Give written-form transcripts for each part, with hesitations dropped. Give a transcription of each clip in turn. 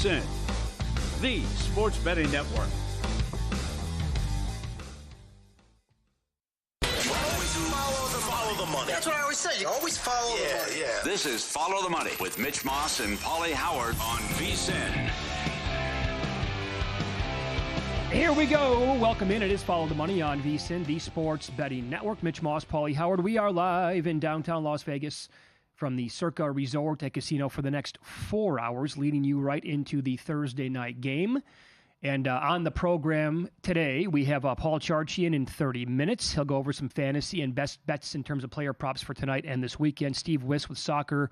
VSiN, the sports betting network. Follow the money. That's what I always say. You always follow the money. Yeah. This is Follow the Money with Mitch Moss and Paulie Howard on VSiN. Here we go. Welcome in. It is Follow the Money on VSiN, the sports betting network. Mitch Moss, Paulie Howard. We are live in downtown Las Vegas from the Circa Resort and Casino for the next 4 hours, leading you right into the Thursday night game. And on the program today, we have Paul Charchian in 30 minutes. He'll go over some fantasy and best bets in terms of player props for tonight and this weekend. Steve Wiss with soccer.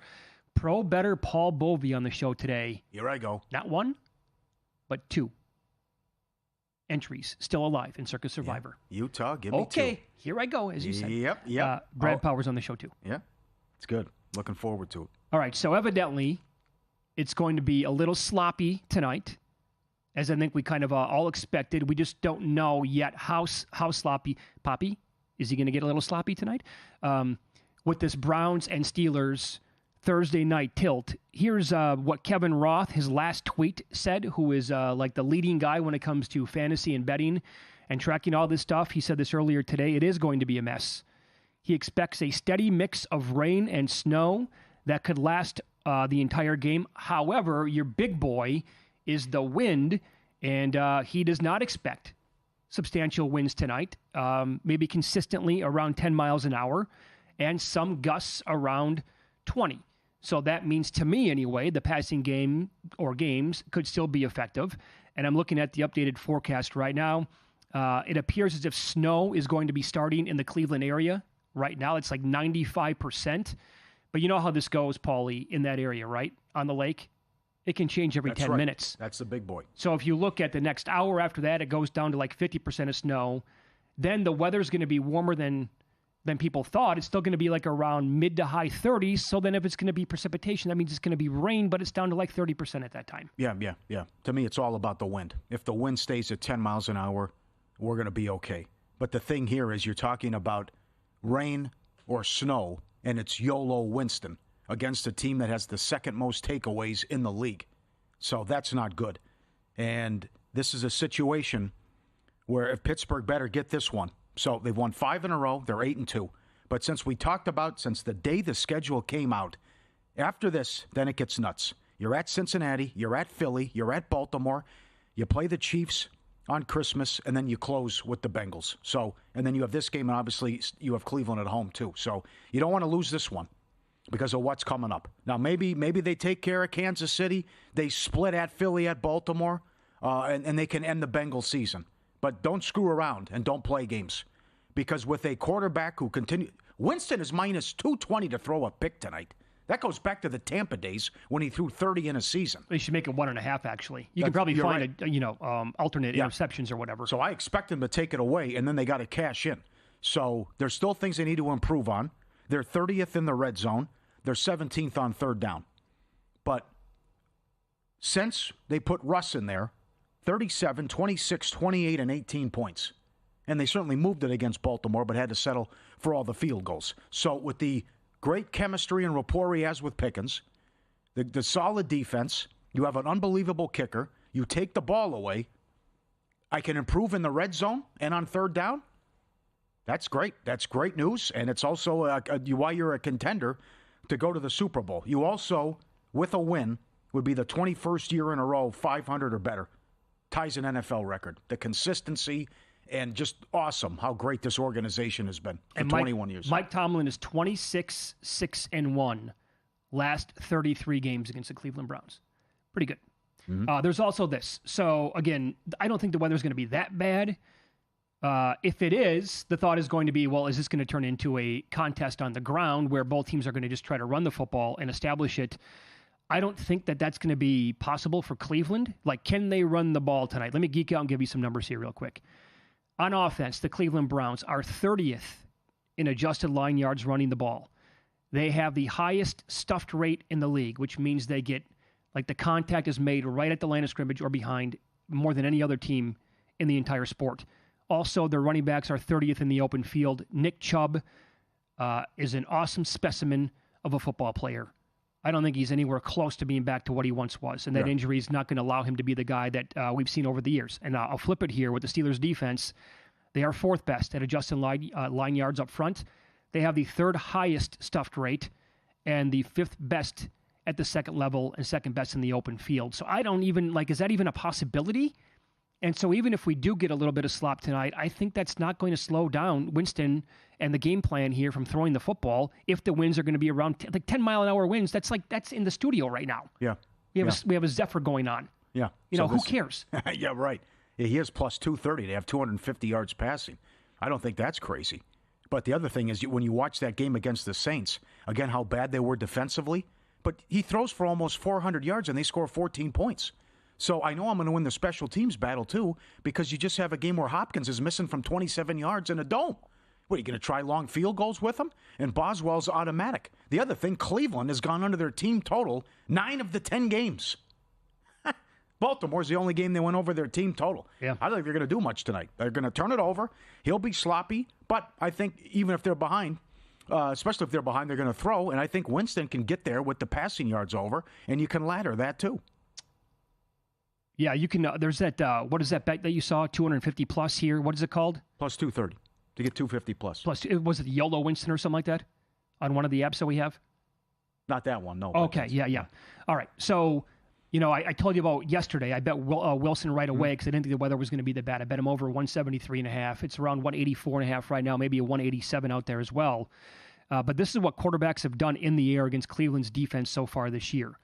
Pro bettor Paul Bovey on the show today. Here I go. Not one, but two entries still alive in Circus Survivor. Yeah. Utah, give me two. Okay, here I go, as you said. Yep. Brad Powers on the show, too. Yeah, it's good. Looking forward to it. All right, so evidently it's going to be a little sloppy tonight, as I think we kind of all expected. We just don't know yet how sloppy. Poppy, is he going to get a little sloppy tonight? With this Browns and Steelers Thursday night tilt, here's what Kevin Roth, his last tweet, said, who is like the leading guy when it comes to fantasy and betting and tracking all this stuff. He said this earlier today. It is going to be a mess. He expects a steady mix of rain and snow that could last the entire game. However, your big boy is the wind, and he does not expect substantial winds tonight, maybe consistently around 10 miles an hour, and some gusts around 20. So that means, to me anyway, the passing game or games could still be effective. And I'm looking at the updated forecast right now. It appears as if snow is going to be starting in the Cleveland area. Right now, it's like 95%. But you know how this goes, Paulie, in that area, right? On the lake. It can change every 10 minutes. That's the big boy. So if you look at the next hour after that, it goes down to like 50% of snow. Then the weather's going to be warmer than people thought. It's still going to be like around mid to high 30s. So then if it's going to be precipitation, that means it's going to be rain, but it's down to like 30% at that time. Yeah. To me, it's all about the wind. If the wind stays at 10 miles an hour, we're going to be okay. But the thing here is you're talking about rain or snow, and it's YOLO Winston against a team that has the second most takeaways in the league. So that's not good. And this is a situation where if Pittsburgh better get this one. So they've won 5 in a row. They're 8-2. But since we talked about, since the day the schedule came out, after this, then it gets nuts. You're at Cincinnati. You're at Philly. You're at Baltimore. You play the Chiefs on Christmas, and then you close with the Bengals. So, and then you have this game, and obviously you have Cleveland at home too. So you don't want to lose this one because of what's coming up. Now, maybe they take care of Kansas City. They split at Philly, at Baltimore, and they can end the Bengals season. But don't screw around and don't play games. Because with a quarterback who Winston is minus 220 to throw a pick tonight. That goes back to the Tampa days when he threw 30 in a season. They should make it 1.5, actually. You can probably find alternate interceptions or whatever. So I expect them to take it away, and then they got to cash in. So there's still things they need to improve on. They're 30th in the red zone. They're 17th on third down. But since they put Russ in there, 37, 26, 28, and 18 points. And they certainly moved it against Baltimore, but had to settle for all the field goals. So with the great chemistry and rapport he has with Pickens, the solid defense, you have an unbelievable kicker, you take the ball away, I can improve in the red zone and on third down. That's great. That's great news. And it's also why you're a contender to go to the Super Bowl. You also, with a win, would be the 21st year in a row, 500 or better. Ties an NFL record. The consistency and just awesome how great this organization has been for 21 years. Mike Tomlin is 26-6-1 last 33 games against the Cleveland Browns. Pretty good. Mm-hmm. There's also this. So, again, I don't think the weather's going to be that bad. If it is, the thought is going to be, well, is this going to turn into a contest on the ground where both teams are going to just try to run the football and establish it? I don't think that that's going to be possible for Cleveland. Like, can they run the ball tonight? Let me geek out and give you some numbers here real quick. On offense, the Cleveland Browns are 30th in adjusted line yards running the ball. They have the highest stuffed rate in the league, which means they get, like, the contact is made right at the line of scrimmage or behind more than any other team in the entire sport. Also, their running backs are 30th in the open field. Nick Chubb is an awesome specimen of a football player. I don't think he's anywhere close to being back to what he once was. And that injury is not going to allow him to be the guy that we've seen over the years. And I'll flip it here with the Steelers defense. They are fourth best at adjusted line yards up front. They have the third highest stuffed rate and the fifth best at the second level and second best in the open field. So I don't even, is that even a possibility? And so even if we do get a little bit of slop tonight, I think that's not going to slow down Winston and the game plan here from throwing the football. If the winds are going to be around 10-mile-an-hour winds, that's in the studio right now. Yeah. We have a Zephyr going on. Yeah. Who cares? Yeah, right. Yeah, he has plus 230. They have 250 yards passing. I don't think that's crazy. But the other thing is when you watch that game against the Saints, again, how bad they were defensively, but he throws for almost 400 yards and they score 14 points. So I know I'm going to win the special teams battle, too, because you just have a game where Hopkins is missing from 27 yards in a dome. What, are you going to try long field goals with him? And Boswell's automatic. The other thing, Cleveland has gone under their team total 9 of the 10 games. Baltimore's the only game they went over their team total. Yeah. I don't think they're going to do much tonight. They're going to turn it over. He'll be sloppy, but I think even if they're behind, especially if they're behind, they're going to throw, and I think Winston can get there with the passing yards over, and you can ladder that, too. Yeah, you can. There's that. What is that bet that you saw? 250 plus here. What is it called? Plus 230 to get 250 plus. Plus, was it YOLO Winston or something like that on one of the apps that we have? Not that one, no. Okay, yeah. All right. So, I told you about yesterday. I bet Wilson right away because I didn't think the weather was going to be that bad. I bet him over 173.5. It's around 184.5 right now, maybe a 187 out there as well. But this is what quarterbacks have done in the air against Cleveland's defense so far this year.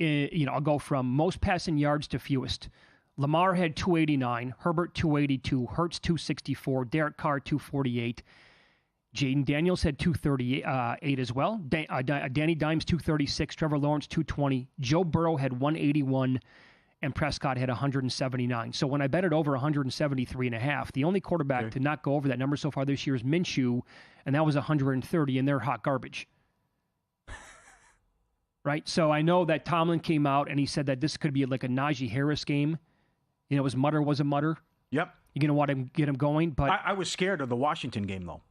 I'll go from most passing yards to fewest. Lamar had 289, Herbert 282, Hurts 264, Derek Carr 248. Jaden Daniels had 238 as well. Danny Dimes 236, Trevor Lawrence 220, Joe Burrow had 181, and Prescott had 179. So when I bet it over 173.5, the only quarterback to not go over that number so far this year is Minshew, and that was 130, and they're hot garbage. Right? So I know that Tomlin came out and he said that this could be like a Najee Harris game. His mutter was a mutter. Yep. You're going to want to get him going. But I was scared of the Washington game, though.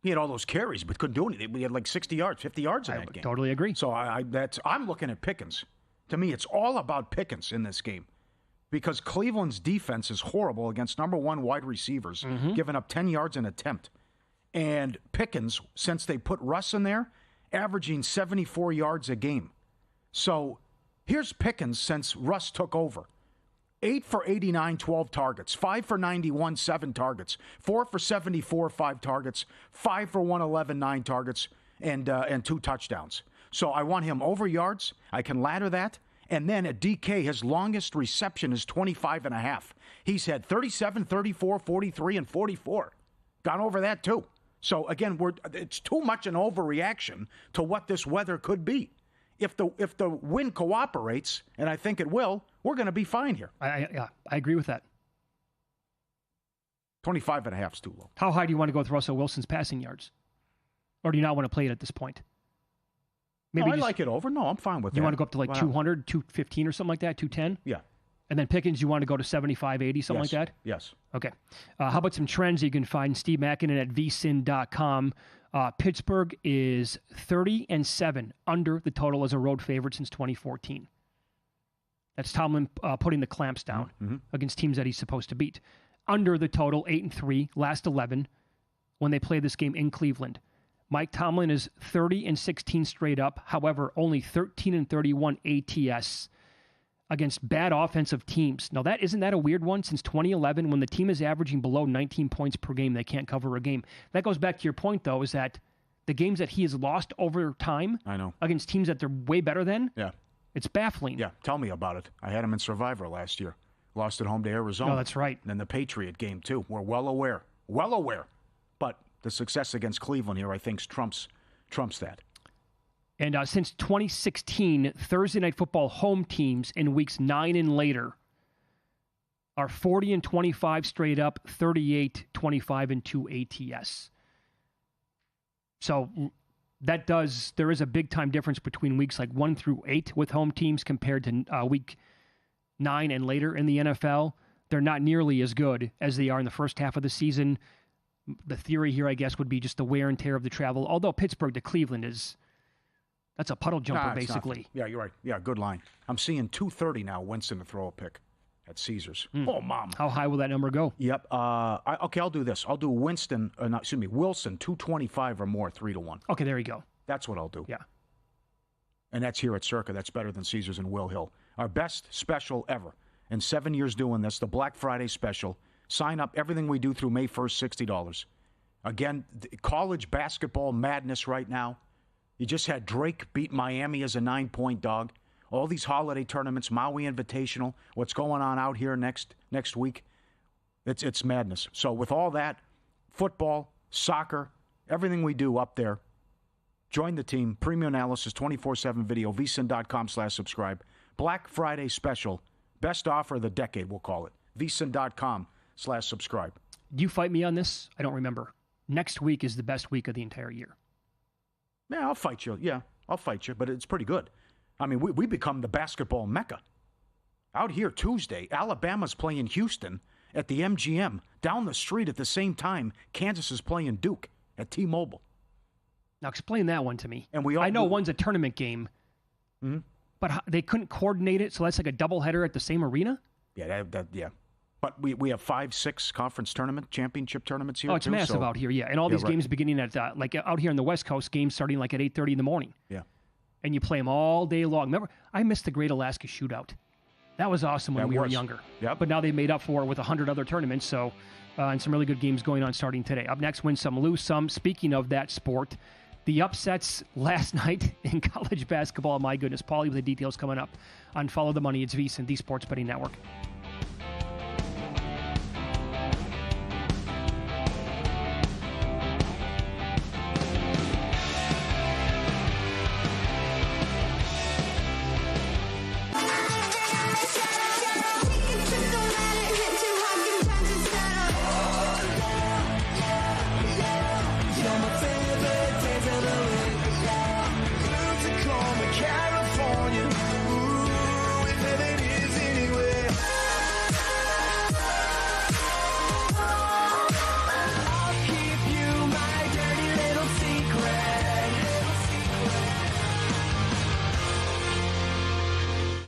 He had all those carries, but couldn't do anything. We had like 60 yards, 50 yards in that game. Totally agree. So I'm looking at Pickens. To me, it's all about Pickens in this game because Cleveland's defense is horrible against number one wide receivers, giving up 10 yards an attempt. And Pickens, since they put Russ in there, averaging 74 yards a game. So here's Pickens since Russ took over. 8 for 89, 12 targets. 5 for 91, 7 targets. 4 for 74, 5 targets. 5 for 111, 9 targets, and 2 touchdowns. So I want him over yards. I can ladder that. And then at DK, his longest reception is 25.5. He's had 37, 34, 43, and 44. Gone over that too. So again, it's too much an overreaction to what this weather could be. If the wind cooperates, and I think it will, we're going to be fine here. I agree with that. 25.5 is too low. How high do you want to go with Russell Wilson's passing yards? Or do you not want to play it at this point? Maybe I like it over. No, I'm fine with that. You want to go up to 200, 215 or something like that, 210? Yeah. And then Pickens, you want to go to 75, 80, something like that? Yes. Okay. How about some trends you can find? Steve Makinen at VSiN.com. Pittsburgh is 30-7 under the total as a road favorite since 2014. That's Tomlin putting the clamps down against teams that he's supposed to beat. Under the total, 8-3, last 11, when they play this game in Cleveland. Mike Tomlin is 30-16 straight up. However, only 13-31 ATS against bad offensive teams. Now, isn't that a weird one? Since 2011, when the team is averaging below 19 points per game, they can't cover a game. That goes back to your point, though, is that the games that he has lost over time against teams that they're way better than, it's baffling. Yeah, tell me about it. I had him in Survivor last year. Lost at home to Arizona. No, that's right. And then the Patriot game, too. We're well aware. But the success against Cleveland here, I think, trumps that. And since 2016, Thursday Night Football home teams in weeks 9 and later are 40-25 straight up, 38-25-2 ATS. So there is a big time difference between weeks like 1 through 8 with home teams compared to week 9 and later in the NFL. They're not nearly as good as they are in the first half of the season. The theory here, I guess, would be just the wear and tear of the travel. Although Pittsburgh to Cleveland is That's a puddle jumper, It's not. basically. Yeah, you're right. Yeah, good line. I'm seeing 230 now, Winston to throw a pick at Caesars. Oh, Mom. How high will that number go? Yep. Okay, I'll do this. I'll do Wilson, 225 or more, 3-1. Okay, there you go. That's what I'll do. Yeah. And that's here at Circa. That's better than Caesars and Will Hill. Our best special ever. In 7 years doing this, the Black Friday special. Sign up. Everything we do through May 1st, $60. Again, college basketball madness right now. You just had Drake beat Miami as a 9-point dog. All these holiday tournaments, Maui Invitational, what's going on out here next week, it's madness. So with all that, football, soccer, everything we do up there, join the team. Premium analysis, 24/7 video, VSiN.com/subscribe. Black Friday special, best offer of the decade, we'll call it. VSiN.com/subscribe. Do you fight me on this? I don't remember. Next week is the best week of the entire year. Yeah, I'll fight you. Yeah, I'll fight you, but it's pretty good. I mean, we become the basketball mecca. Out here Tuesday, Alabama's playing Houston at the MGM. Down the street at the same time, Kansas is playing Duke at T-Mobile. Now explain that one to me. And I know one's a tournament game, but they couldn't coordinate it, so that's like a doubleheader at the same arena? Yeah, yeah. But we have 5-6 conference championship tournaments here. Oh, it's massive out here, yeah. And all these games beginning at, like out here in the West Coast, games starting like at 8:30 in the morning. Yeah. And you play them all day long. Remember, I missed the Great Alaska Shootout. That was awesome when we were younger. Yep. But now they made up for it with 100 other tournaments, so and some really good games going on starting today. Up next, win some, lose some. Speaking of that sport, the upsets last night in college basketball. My goodness, Paulie with the details coming up on Follow the Money. It's VSiN, the Sports Betting Network.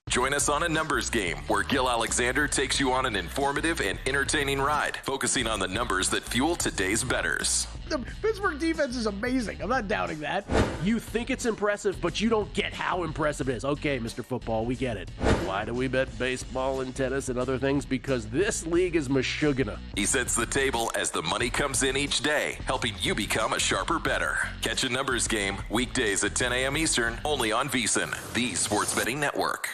Join us on a numbers game where Gil Alexander takes you on an informative and entertaining ride, focusing on the numbers that fuel today's bettors. The Pittsburgh defense is amazing. I'm not doubting that. You think it's impressive, but you don't get how impressive it is. Okay, Mr. Football, we get it. Why do we bet baseball and tennis and other things? Because this league is mashugana. He sets the table as the money comes in each day, helping you become a sharper bettor. Catch a numbers game weekdays at 10 a.m. Eastern, only on VSiN, the Sports Betting Network.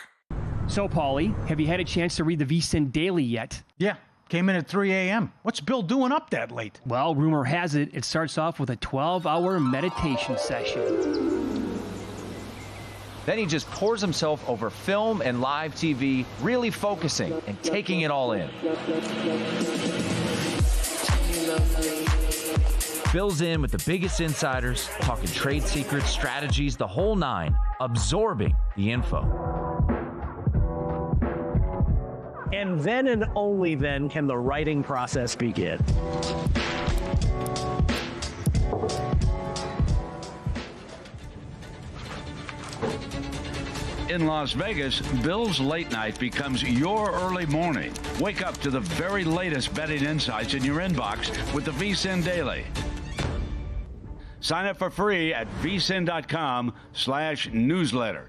So, Paulie, have you had a chance to read the VSiN Daily yet? Yeah, came in at 3 a.m. What's Bill doing up that late? Well, rumor has it, it starts off with a 12-hour meditation session. Then he just pours himself over film and live TV, really focusing and taking it all in. Bill's in with the biggest insiders, talking trade secrets, strategies, the whole nine, absorbing the info. And then and only then can the writing process begin. In Las Vegas, Bill's late night becomes your early morning. Wake up to the very latest betting insights in your inbox with the VSiN Daily. Sign up for free at vsin.com/newsletter.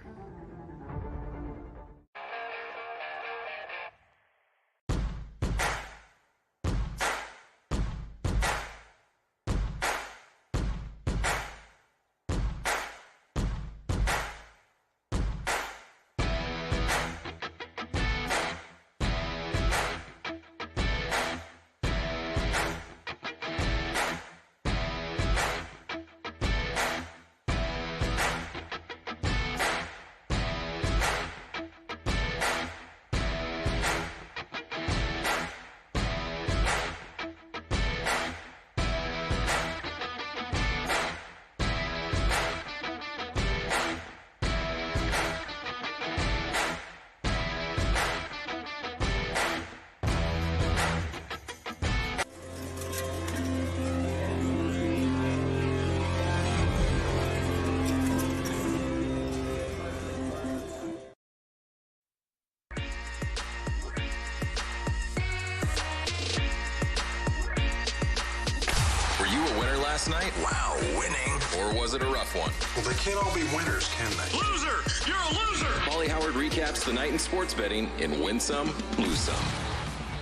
last night? Wow, winning. Or was it a rough one? Well, they can't all be winners, can they? Loser! You're a loser! Paulie Howard recaps the night in sports betting in Win Some, Lose Some.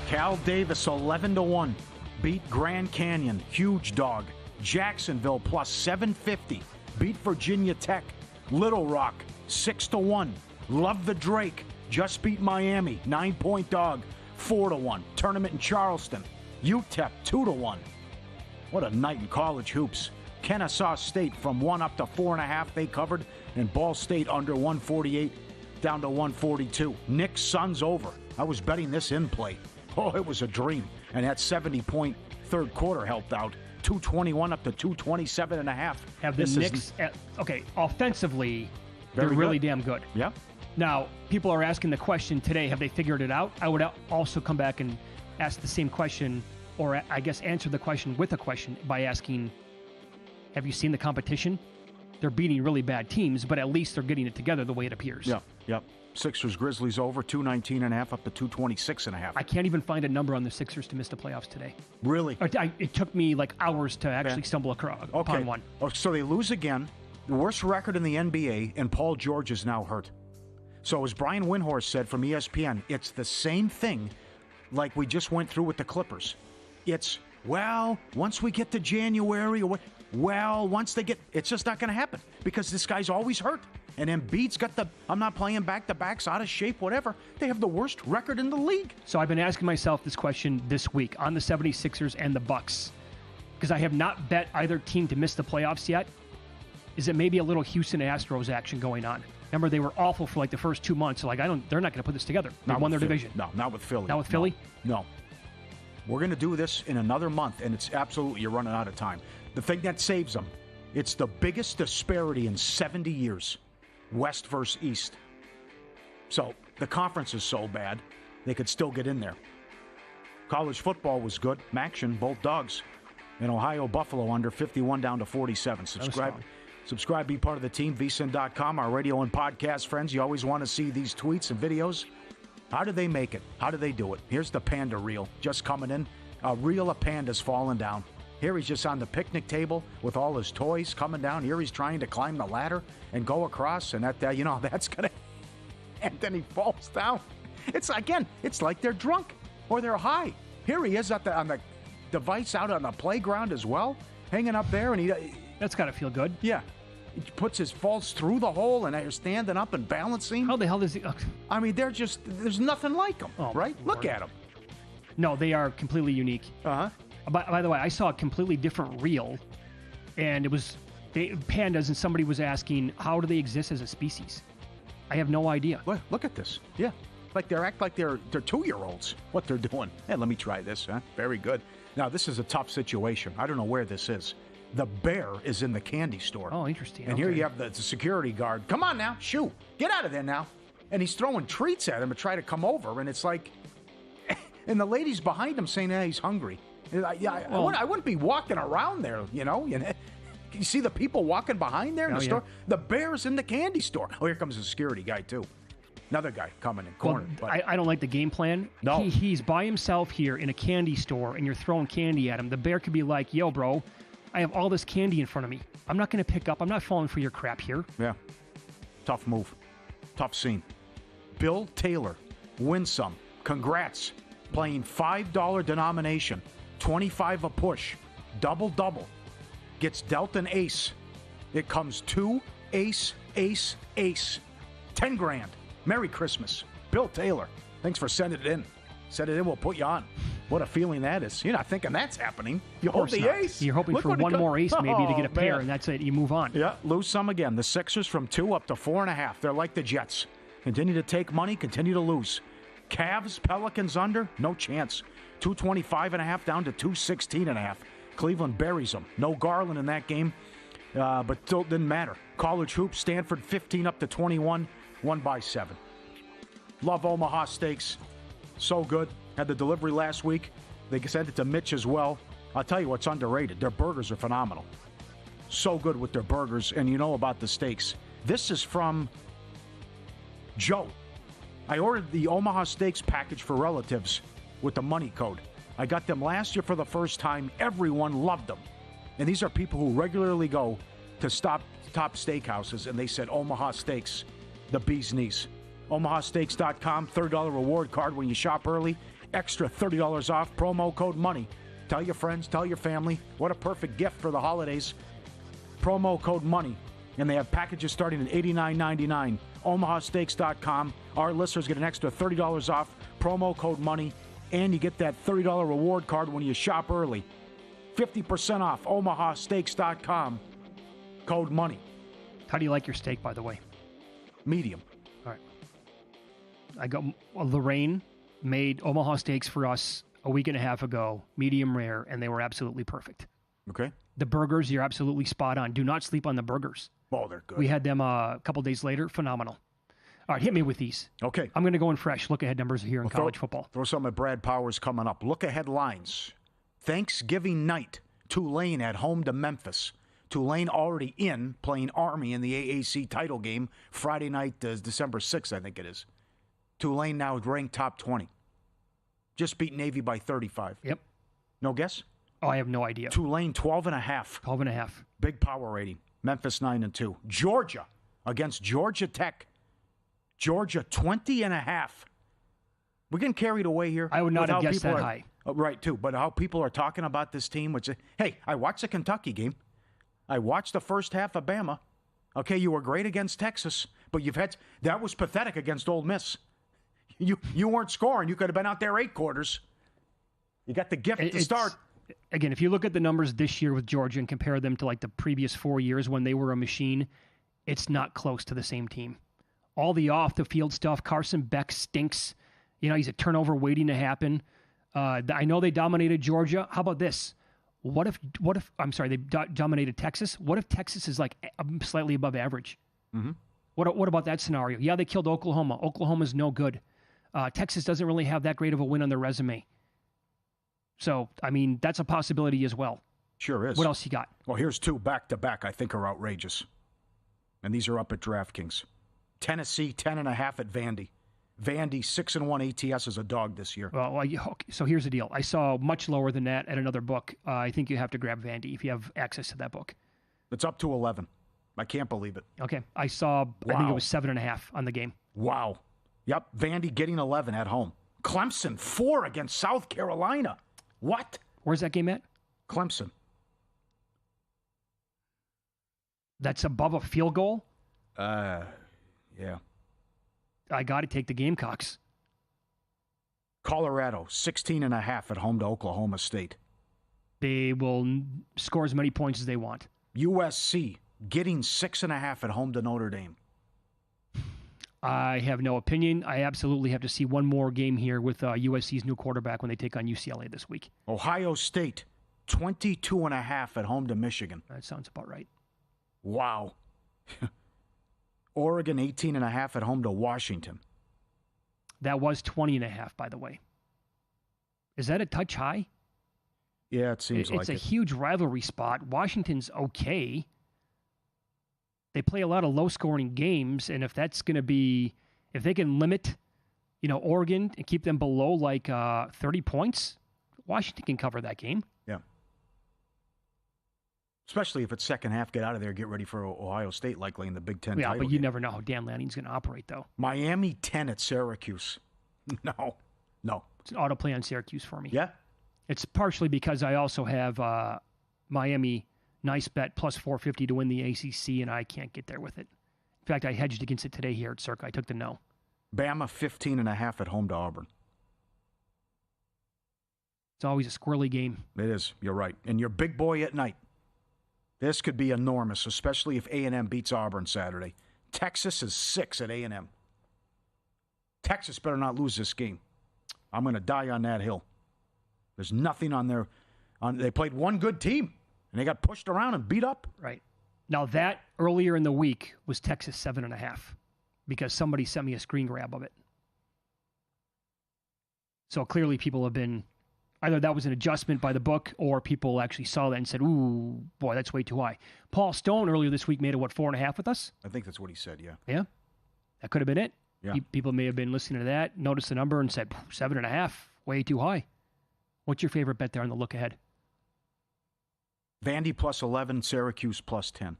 Cal Davis 11-1. Beat Grand Canyon. Huge dog. Jacksonville plus 750. Beat Virginia Tech. Little Rock 6-1. Love the Drake. Just beat Miami. 9-point dog. 4-1. Tournament in Charleston. UTEP 2-1. What a night in college hoops. Kennesaw State from 1 up to 4.5 they covered, and Ball State under 148 down to 142. Knicks Suns over. I was betting this in play. Oh, it was a dream. And that 70-point third quarter helped out. 221 up to 227.5. Have the Knicks, offensively, they're Very really good. damn good. Yeah. Now, people are asking the question today, have they figured it out? I would also come back and ask the same question, or I guess answer the question with a question by asking, have you seen the competition? They're beating really bad teams, but at least they're getting it together the way it appears. Yep. Sixers Grizzlies over 219.5 up to 226.5. I can't even find a number on the Sixers to miss the playoffs today. Really? It took me like hours to actually stumble upon one. Oh, so they lose again. The worst record in the NBA, and Paul George is now hurt. So as Brian Windhorst said from ESPN, it's the same thing like we just went through with the Clippers. It's, well, once we get to January, or what? Well, once they get, it's just not going to happen because this guy's always hurt. And Embiid's got I'm not playing back-to-backs, out of shape, whatever. They have the worst record in the league. So I've been asking myself this question this week on the 76ers and the Bucks because I have not bet either team to miss the playoffs yet. Is it maybe a little Houston Astros action going on? Remember, they were awful for like the first 2 months. So they're not going to put this together. They won their division. No, not with Philly. Not with Philly? No. We're going to do this in another month, and it's absolutely, you're running out of time. The thing that saves them, it's the biggest disparity in 70 years, West versus East. So the conference is so bad, they could still get in there. College football was good. Maction, both dogs. In Ohio, Buffalo under 51 down to 47. Subscribe, be part of the team, VSiN.com, our radio and podcast friends. You always want to see these tweets and videos. How do they make it? How do they do it? Here's the panda reel just coming in. A reel of pandas falling down. Here he's just on the picnic table with all his toys coming down. Here he's trying to climb the ladder and go across, and that's going to... And then he falls down. It's like they're drunk or they're high. Here he is on the device out on the playground as well, hanging up there, and That's got to feel good. Yeah. He falls through the hole, and they're standing up and balancing. How the hell does he... I mean, there's nothing like them, right? Look at them. No, they are completely unique. Uh-huh. By the way, I saw a completely different reel, and it was pandas, and somebody was asking, how do they exist as a species? I have no idea. Look at this. Yeah. They act like they're 2-year-olds, what they're doing. Hey, let me try this, huh? Very good. Now, this is a tough situation. I don't know where this is. The bear is in the candy store. Oh, interesting. And here you have the security guard. Come on now, shoo. Get out of there now. And he's throwing treats at him to try to come over. And it's like, and the lady's behind him saying, he's hungry. I wouldn't be walking around there, you know. You see the people walking behind there in the store? The bear's in the candy store. Oh, here comes the security guy, too. Another guy coming in corner. Well, I don't like the game plan. No. He's by himself here in a candy store, and you're throwing candy at him. The bear could be like, yo, bro, I have all this candy in front of me. I'm not going to pick up. I'm not falling for your crap here. Yeah. Tough move. Tough scene. Bill Taylor, win some. Congrats. Playing $5 denomination. 25 a push. Double-double. Gets dealt an ace. It comes 2 ace, ace, ace. 10 grand. Merry Christmas. Bill Taylor. Thanks for sending it in. Send it in, we'll put you on. What a feeling that is. You're not thinking that's happening. You hold the ace. You're hoping for one more ace maybe to get a pair, and that's it. You move on. Yeah, lose some again. The Sixers from 2 up to 4.5. They're like the Jets. Continue to take money, continue to lose. Cavs, Pelicans under, no chance. 225.5 down to 216.5. Cleveland buries them. No Garland in that game, but still didn't matter. College hoops, Stanford 15 up to 21, won by 7. Love Omaha Steaks. So good. Had the delivery last week. They sent it to Mitch as well. I'll tell you what's underrated. Their burgers are phenomenal. So good with their burgers, and you know about the steaks. This is from Joe. I ordered the Omaha Steaks package for relatives with the money code. I got them last year for the first time. Everyone loved them. And these are people who regularly go to top steakhouses, and they said Omaha Steaks, the bee's knees. OmahaSteaks.com, $30 reward card when you shop early. Extra $30 off, promo code MONEY. Tell your friends, tell your family. What a perfect gift for the holidays. Promo code MONEY. And they have packages starting at $89.99. OmahaSteaks.com. Our listeners get an extra $30 off, promo code MONEY. And you get that $30 reward card when you shop early. 50% off, OmahaSteaks.com. Code MONEY. How do you like your steak, by the way? Medium. All right. I got Lorraine made Omaha steaks for us a week and a half ago, medium rare, and they were absolutely perfect. Okay. The burgers, you're absolutely spot on. Do not sleep on the burgers. Oh, they're good. We had them a couple days later. Phenomenal. All right, hit me with these. Okay. I'm going to go in fresh. Look ahead numbers here in college football. Throw some at Brad Powers coming up. Look ahead lines. Thanksgiving night, Tulane at home to Memphis. Tulane already in, playing Army in the AAC title game. Friday night, December 6th, I think it is. Tulane now ranked top 20. Just beat Navy by 35. Yep. No guess? Oh, I have no idea. Tulane 12.5. 12.5. Big power rating. Memphis 9-2. Georgia against Georgia Tech. Georgia 20.5. We're getting carried away here. I would not have guessed that high. Right, too. But how people are talking about this team, which, hey, I watched the Kentucky game. I watched the first half of Bama. Okay, you were great against Texas, but that was pathetic against Ole Miss. You weren't scoring. You could have been out there 8 quarters. You got the gift to start. Again, if you look at the numbers this year with Georgia and compare them to like the previous 4 years when they were a machine, it's not close to the same team. All the off-the-field stuff, Carson Beck stinks. He's a turnover waiting to happen. I know they dominated Georgia. How about this? What if they dominated Texas? What if Texas is like slightly above average? Mm-hmm. What about that scenario? Yeah, they killed Oklahoma. Oklahoma's no good. Texas doesn't really have that great of a win on their resume. So, that's a possibility as well. Sure is. What else you got? Well, here's 2 back-to-back I think are outrageous. And these are up at DraftKings. Tennessee, 10.5 at Vandy. Vandy, 6-1 ATS as a dog this year. Well, so here's the deal. I saw much lower than that at another book. I think you have to grab Vandy if you have access to that book. It's up to 11. I can't believe it. Okay. I saw, I think it was 7.5 on the game. Wow. Yep. Vandy getting 11 at home. Clemson, 4 against South Carolina. What? Where's that game at? Clemson. That's above a field goal? Yeah. I got to take the Gamecocks. Colorado, 16.5 at home to Oklahoma State. They will score as many points as they want. USC, getting 6.5 at home to Notre Dame. I have no opinion. I absolutely have to see one more game here with USC's new quarterback when they take on UCLA this week. Ohio State, 22.5 at home to Michigan. That sounds about right. Wow. Oregon, 18.5 at home to Washington. That was 20.5, by the way. Is that a touch high? Yeah, it seems like it. It's a huge rivalry spot. Washington's okay. They play a lot of low-scoring games, and if that's going to be, if they can limit, Oregon and keep them below 30 points, Washington can cover that game. Yeah. Especially if it's second half, get out of there, get ready for Ohio State, likely in the Big Ten title but you game. never know how Dan Lanning's going to operate, though. Miami, 10 at Syracuse. No. It's an auto play on Syracuse for me. Yeah? It's partially because I also have Miami nice bet plus 450 to win the ACC, and I can't get there with it. In fact, I hedged against it today here at Circa. I took the no. Bama, 15.5 at home to Auburn. It's always a squirrely game. It is. You're right. And your big boy at night. This could be enormous, especially if A&M beats Auburn Saturday. Texas is 6 at A&M. Texas better not lose this game. I'm going to die on that hill. There's nothing on their... They played one good team, and they got pushed around and beat up. Right. Now, that earlier in the week was Texas 7.5 because somebody sent me a screen grab of it. So clearly people have been... Either that was an adjustment by the book or people actually saw that and said, ooh, boy, that's way too high. Paul Stone earlier this week made it, 4.5 with us? I think that's what he said, yeah. Yeah? That could have been it. Yeah. People may have been listening to that, noticed the number, and said, 7.5, way too high. What's your favorite bet there on the look ahead? Vandy plus 11, Syracuse plus 10.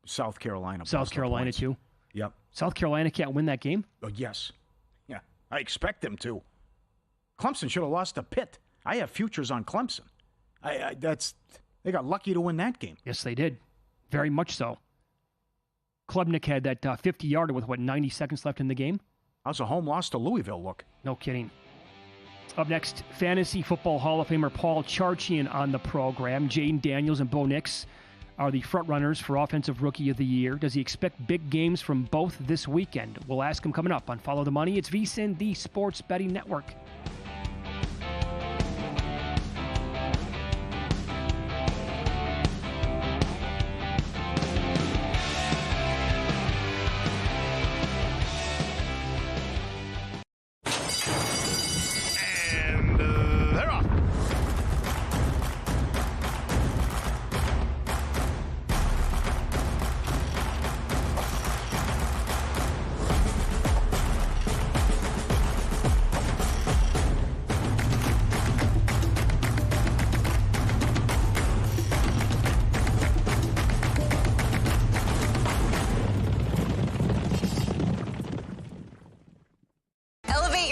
South Carolina. South Carolina, too? Yep. South Carolina can't win that game? Oh, yes. Yeah, I expect them to. Clemson should have lost to Pitt. I have futures on Clemson. They got lucky to win that game. Yes, they did. Very much so. Klubnik had that 50-yarder with, 90 seconds left in the game? How's a home loss to Louisville look? No kidding. Up next, Fantasy Football Hall of Famer Paul Charchian on the program. Jaden Daniels and Bo Nix are the front-runners for Offensive Rookie of the Year. Does he expect big games from both this weekend? We'll ask him coming up on Follow the Money. It's VSiN, the Sports Betting Network.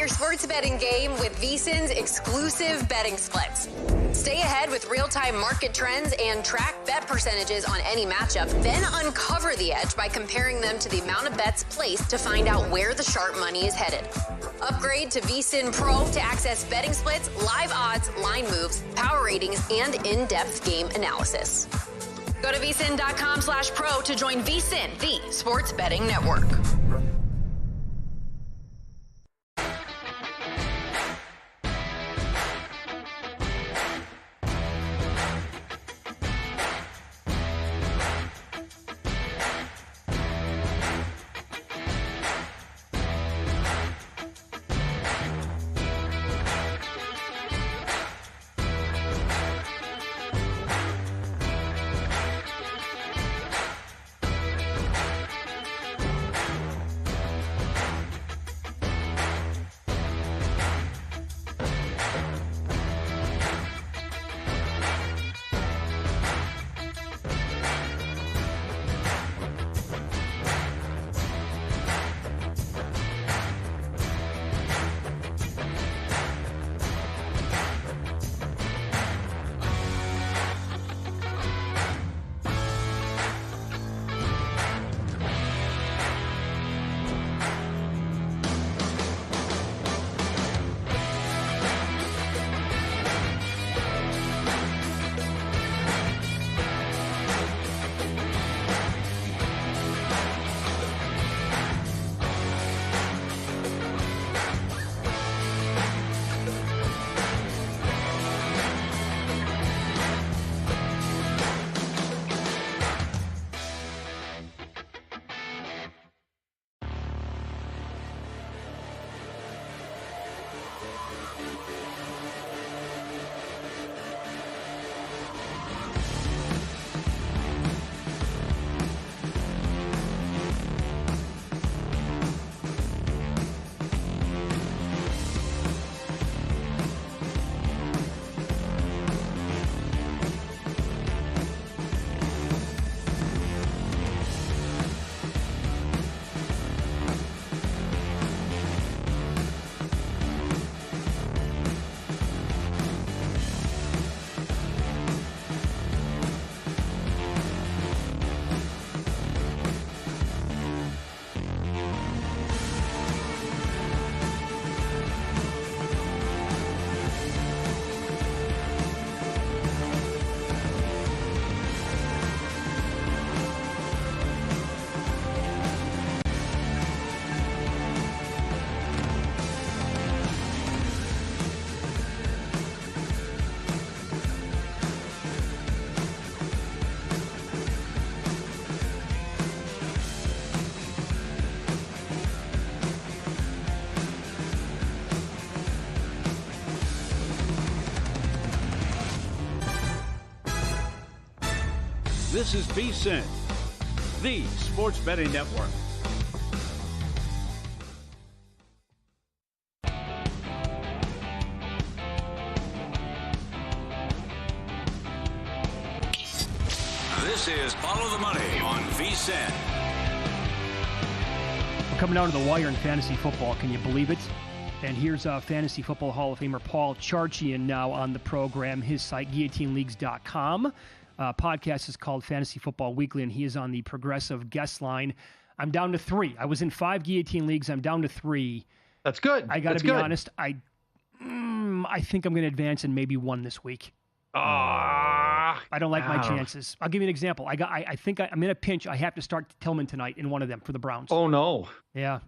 Sports betting game with VSiN's exclusive betting splits. Stay ahead with real-time market trends and track bet percentages on any matchup, then uncover the edge by comparing them to the amount of bets placed to find out where the sharp money is headed. Upgrade to VSiN Pro to access betting splits, live odds, line moves, power ratings, and in-depth game analysis. Go to vsin.com/pro to join VSiN, the Sports Betting Network. This is VSiN, the Sports Betting Network. This is Follow the Money on VSiN. We're coming down to the wire in fantasy football. Can you believe it? And here's Fantasy Football Hall of Famer Paul Charchian now on the program. His site, guillotineleagues.com. Podcast is called Fantasy Football Weekly, and he is on the Progressive guest line. I'm down to 3. I was in 5 guillotine leagues. I'm down to 3. That's good. I got to be honest. I think I'm going to advance in maybe 1 this week. I don't like my chances. I'll give you an example. I think I'm in a pinch. I have to start Tillman tonight in one of them for the Browns. Oh, no. Yeah.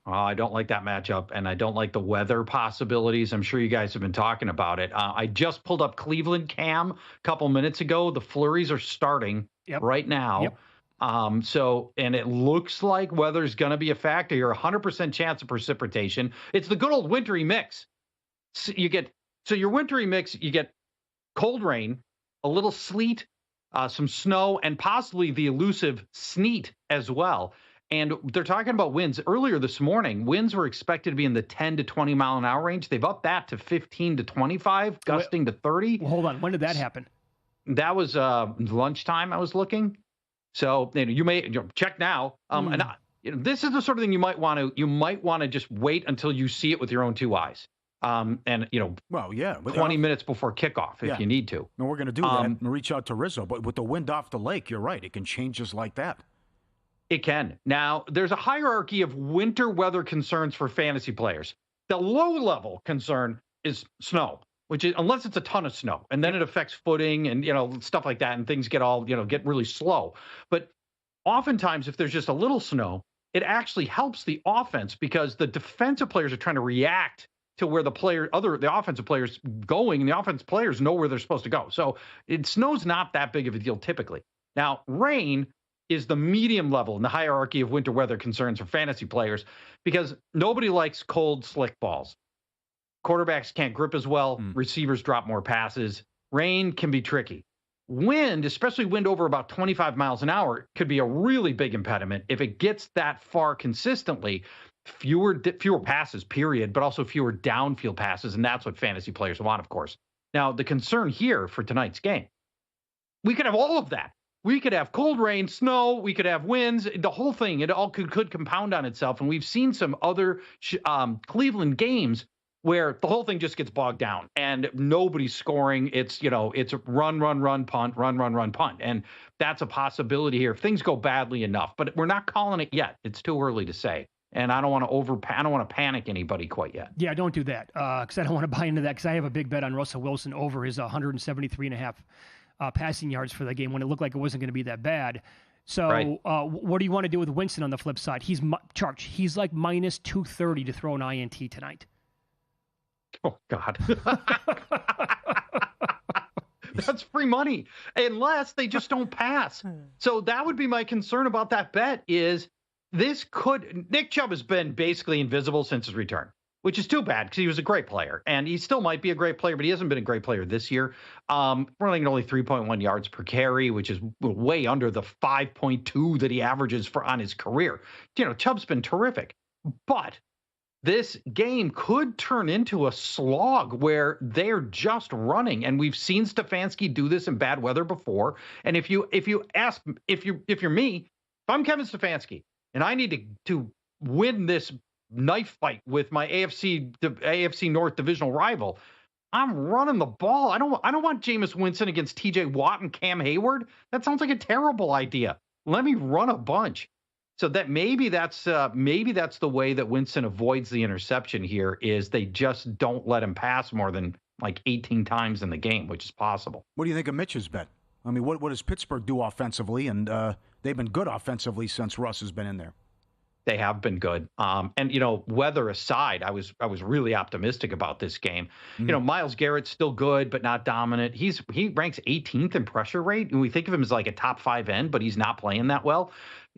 I don't like that matchup, and I don't like the weather possibilities. I'm sure you guys have been talking about it. I just pulled up Cleveland Cam a couple minutes ago. The flurries are starting right now. Yep. And it looks like weather's going to be a factor here. 100% chance of precipitation. It's the good old wintry mix. So your wintry mix, you get cold rain, a little sleet, some snow, and possibly the elusive sleet as well. And they're talking about winds. Earlier this morning, winds were expected to be in the 10 to 20 mile an hour range. They've upped that to 15 to 25, gusting to 30. Well, hold on. When did that happen? That was lunchtime I was looking. So you may check now. And this is the sort of thing you might want to just wait until you see it with your own 2 eyes. 20 minutes before kickoff if you need to. No, we're going to do that and reach out to Rizzo. But with the wind off the lake, you're right. It can change just like that. It can. Now, there's a hierarchy of winter weather concerns for fantasy players. The low-level concern is snow, which is unless it's a ton of snow, and then it affects footing and stuff like that, and things get get really slow. But oftentimes, if there's just a little snow, it actually helps the offense because the defensive players are trying to react to where the offensive players going, and the offensive players know where they're supposed to go. So snow's not that big of a deal typically. Now, rain is the medium level in the hierarchy of winter weather concerns for fantasy players because nobody likes cold, slick balls. Quarterbacks can't grip as well. Receivers drop more passes. Rain can be tricky. Wind, especially wind over about 25 miles an hour, could be a really big impediment. If it gets that far consistently, fewer passes, period, but also fewer downfield passes, and that's what fantasy players want, of course. Now, the concern here for tonight's game, we could have all of that. We could have cold rain, snow, we could have winds, the whole thing. It all could compound on itself. And we've seen some other Cleveland games where the whole thing just gets bogged down and nobody's scoring. It's run, punt, run, punt. And that's a possibility here if things go badly enough. But we're not calling it yet. It's too early to say. And I don't want to panic anybody quite yet. Yeah, don't do that because I don't want to buy into that because I have a big bet on Russell Wilson over his 173.5 passing yards for the game when it looked like it wasn't going to be that bad. So what do you want to do with Winston on the flip side? He's like minus 230 to throw an INT tonight. Oh, God. That's free money unless they just don't pass. So that would be my concern about that bet is Nick Chubb has been basically invisible since his return, which is too bad because he was a great player and he still might be a great player, but he hasn't been a great player this year. Running only 3.1 yards per carry, which is way under the 5.2 that he averages on his career. Chubb's been terrific, but this game could turn into a slog where they're just running. And we've seen Stefanski do this in bad weather before. And if you're me, if I'm Kevin Stefanski and I need to win this knife fight with my AFC North divisional rival, I'm running the ball. I don't want Jameis Winston against TJ Watt and Cam Hayward. That sounds like a terrible idea. Let me run a bunch. So that maybe that's the way that Winston avoids the interception here is they just don't let him pass more than like 18 times in the game, which is possible. What do you think of Mitch's bet? I mean, what does Pittsburgh do offensively? And they've been good offensively since Russ has been in there. They have been good. And weather aside, I was really optimistic about this game. Myles Garrett's still good, but not dominant. He ranks 18th in pressure rate. And we think of him as like a top 5 end, but he's not playing that well.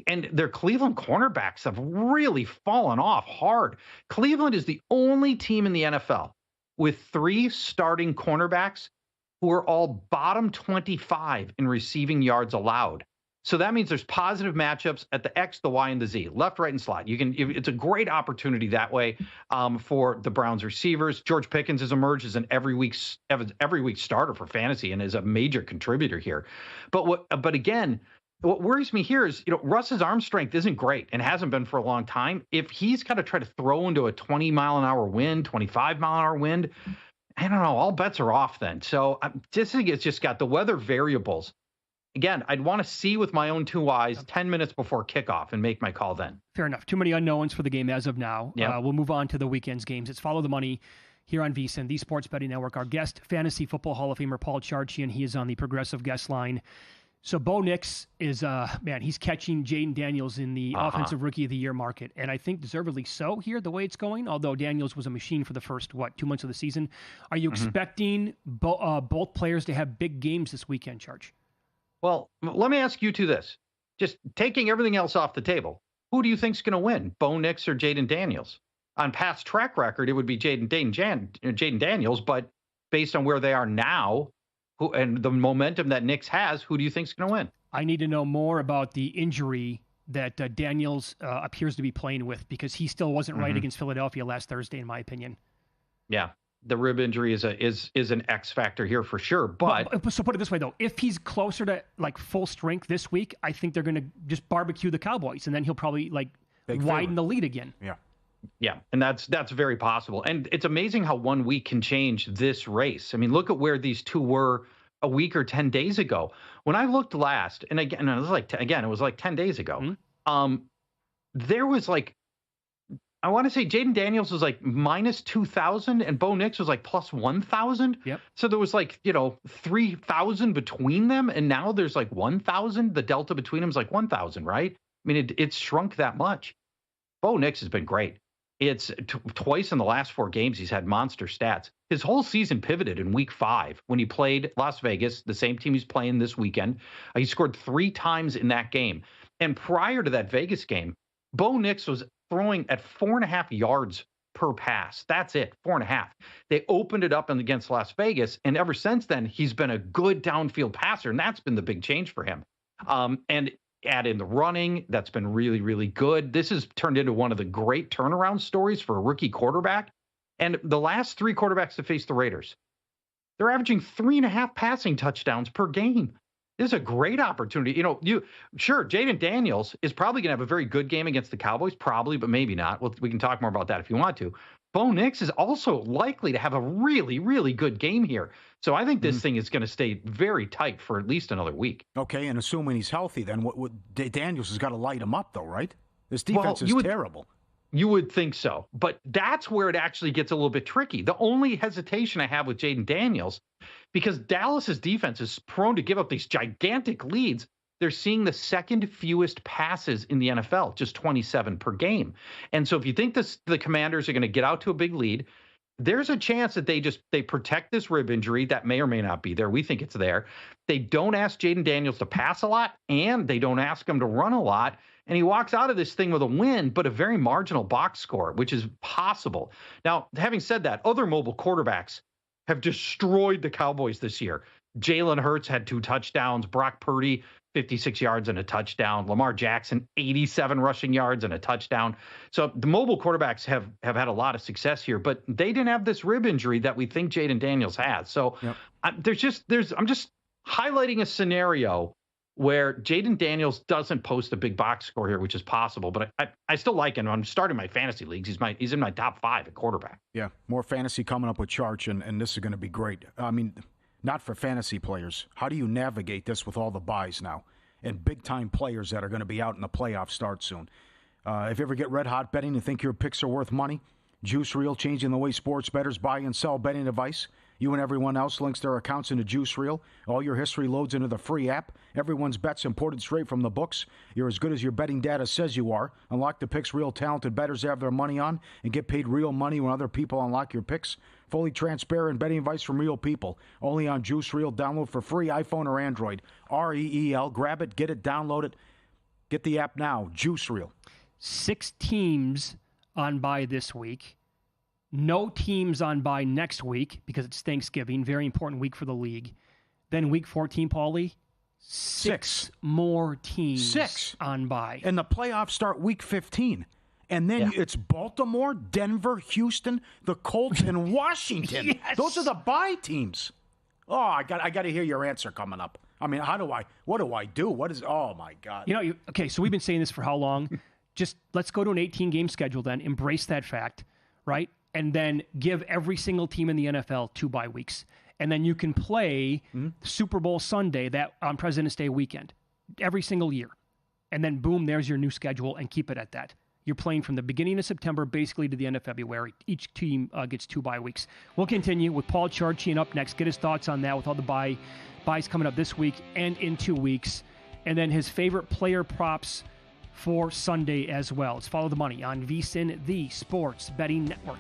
And their Cleveland cornerbacks have really fallen off hard. Cleveland is the only team in the NFL with 3 starting cornerbacks who are all bottom 25 in receiving yards allowed. So that means there's positive matchups at the X, the Y, and the Z, left, right, and slot. It's a great opportunity that way for the Browns receivers. George Pickens has emerged as an every week starter for fantasy and is a major contributor here. But again, what worries me here is, Russ's arm strength isn't great and hasn't been for a long time. If he's got to try to throw into a 20-mile-an-hour wind, 25-mile-an-hour wind, I don't know. All bets are off then. So I just think it's just got the weather variables. Again, I'd want to see with my own two eyes 10 minutes before kickoff and make my call then. Fair enough. Too many unknowns for the game as of now. Yeah. We'll move on to the weekend's games. It's Follow the Money here on VSiN, the Sports Betting Network. Our guest, Fantasy Football Hall of Famer Paul Charchian, he is on the Progressive Guest line. So Bo Nix is, he's catching Jaden Daniels in the Offensive Rookie of the Year market. And I think deservedly so here, the way it's going, although Daniels was a machine for the first, 2 months of the season. Are you expecting both players to have big games this weekend, Charge? Well, let me ask you this. Just taking everything else off the table, who do you think's going to win, Bo Nix or Jaden Daniels? On past track record, it would be Jaden Daniels, but based on where they are now and the momentum that Nix has, who do you think's going to win? I need to know more about the injury that Daniels appears to be playing with, because he still wasn't right against Philadelphia last Thursday, in my opinion. Yeah. The rib injury is an X factor here for sure. But so put it this way, though, if he's closer to full strength this week, I think they're going to just barbecue the Cowboys, and then he'll probably widen the lead again. Yeah, and that's very possible. And it's amazing how 1 week can change this race. I mean, look at where these two were a week or 10 days ago. When I looked last, and again, it was like 10 days ago. There was I want to say Jaden Daniels was minus 2,000 and Bo Nix was plus 1,000. Yep. So there was 3,000 between them. And now there's 1,000. The delta between them is 1,000, right? I mean, it's shrunk that much. Bo Nix has been great. It's twice in the last 4 games he's had monster stats. His whole season pivoted in week 5 when he played Las Vegas, the same team he's playing this weekend. He scored 3 times in that game. And prior to that Vegas game, Bo Nix was throwing at 4.5 yards per pass. That's it, 4.5. They opened it up against Las Vegas, and ever since then, he's been a good downfield passer, and that's been the big change for him. And add in the running, that's been really, really good. This has turned into one of the great turnaround stories for a rookie quarterback. And the last 3 quarterbacks to face the Raiders, they're averaging 3.5 passing touchdowns per game. This is a great opportunity. Jaden Daniels is probably going to have a very good game against the Cowboys, probably, but maybe not. Well, we can talk more about that if you want to. Bo Nix is also likely to have a really, really good game here. So I think this thing is going to stay very tight for at least another week. Okay, and assuming he's healthy, then Daniels has got to light him up, though, right? This defense is terrible. You would think so, but that's where it actually gets a little bit tricky. The only hesitation I have with Jaden Daniels, because Dallas's defense is prone to give up these gigantic leads, they're seeing the second fewest passes in the NFL, just 27 per game. And so if you think the Commanders are going to get out to a big lead, there's a chance that they protect this rib injury that may or may not be there. We think it's there. They don't ask Jaden Daniels to pass a lot, and they don't ask him to run a lot. And he walks out of this thing with a win, but a very marginal box score, which is possible. Now, having said that, other mobile quarterbacks have destroyed the Cowboys this year. Jalen Hurts had 2 touchdowns. Brock Purdy, 56 yards and a touchdown. Lamar Jackson, 87 rushing yards and a touchdown. So the mobile quarterbacks have had a lot of success here, but they didn't have this rib injury that we think Jaden Daniels has. So I'm just highlighting a scenario where Jaden Daniels doesn't post a big box score here, which is possible, but I still like him. I'm starting my fantasy leagues. He's in my top 5 at quarterback. Yeah, more fantasy coming up with Charch, and this is going to be great. I mean, not for fantasy players. How do you navigate this with all the buys now and big-time players that are going to be out in the playoff start soon? If you ever get red-hot betting and think your picks are worth money, Juice Reel, changing the way sports bettors buy and sell betting advice. You and everyone else links their accounts into Juice Reel. All your history loads into the free app. Everyone's bets imported straight from the books. You're as good as your betting data says you are. Unlock the picks real talented bettors have their money on and get paid real money when other people unlock your picks. Fully transparent betting advice from real people. Only on Juice Reel. Download for free, iPhone or Android. REEL. Grab it, get it, download it. Get the app now. Juice Reel. 6 teams on bye this week. No teams on bye next week because it's Thanksgiving. Very important week for the league. Then week 14, Paulie, Six more teams on bye. And the playoffs start week 15. And then it's Baltimore, Denver, Houston, the Colts, and Washington. Yes. Those are the bye teams. Oh, I got to hear your answer coming up. I mean, what do I do? Oh my God. Okay, so we've been saying this for how long? Just let's go to an 18-game schedule then, embrace that fact, right? And then give every single team in the NFL 2 bye weeks. And then you can play Super Bowl Sunday that on President's Day weekend every single year. And then boom, there's your new schedule, and keep it at that. You're playing from the beginning of September basically to the end of February. Each team gets 2 bye weeks. We'll continue with Paul Charchian up next. Get his thoughts on that with all the buys coming up this week and in 2 weeks. And then his favorite player props for Sunday as well. It's Follow the Money on VSiN, the Sports Betting Network.